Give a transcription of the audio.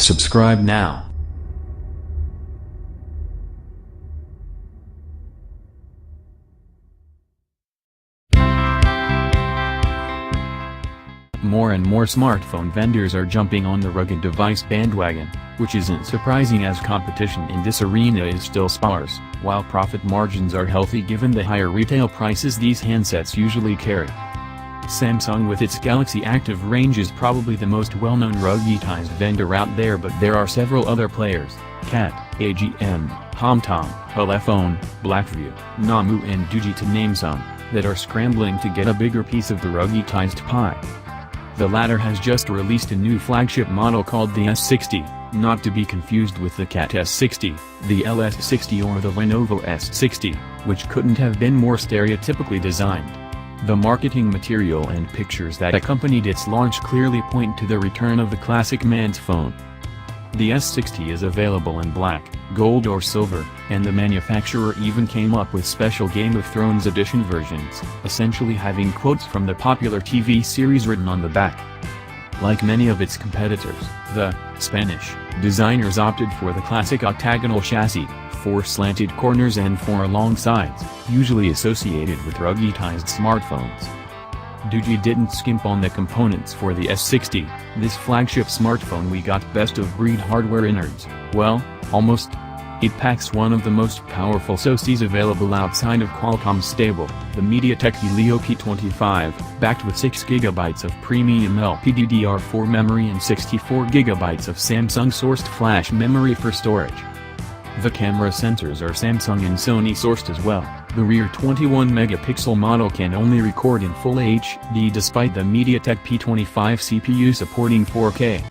Subscribe now. More and more smartphone vendors are jumping on the rugged device bandwagon, which isn't surprising as competition in this arena is still sparse, while profit margins are healthy given the higher retail prices these handsets usually carry. Samsung with its Galaxy Active range is probably the most well-known ruggedized vendor out there, but there are several other players: CAT, AGM, Homtom, Ulefone, Blackview, Nomu and Doogee to name some, that are scrambling to get a bigger piece of the ruggedized pie. The latter has just released a new flagship model called the S60, not to be confused with the CAT S60, the LS60 or the Lenovo S60, which couldn't have been more stereotypically designed. The marketing material and pictures that accompanied its launch clearly point to the return of the classic man's phone. The S60 is available in black, gold or silver, and the manufacturer even came up with special Game of Thrones edition versions, essentially having quotes from the popular TV series written on the back. Like many of its competitors, the Spanish designers opted for the classic octagonal chassis, 4 slanted corners and 4 long sides, usually associated with ruggedized smartphones. Doogee didn't skimp on the components for the S60, this flagship smartphone we got best-of-breed hardware innards, well, almost. It packs one of the most powerful SoCs available outside of Qualcomm's stable, the MediaTek Helio P25, backed with 6GB of premium LPDDR4 memory and 64GB of Samsung-sourced flash memory for storage. The camera sensors are Samsung and Sony sourced as well. The rear 21-megapixel model can only record in Full HD despite the MediaTek P25 CPU supporting 4K.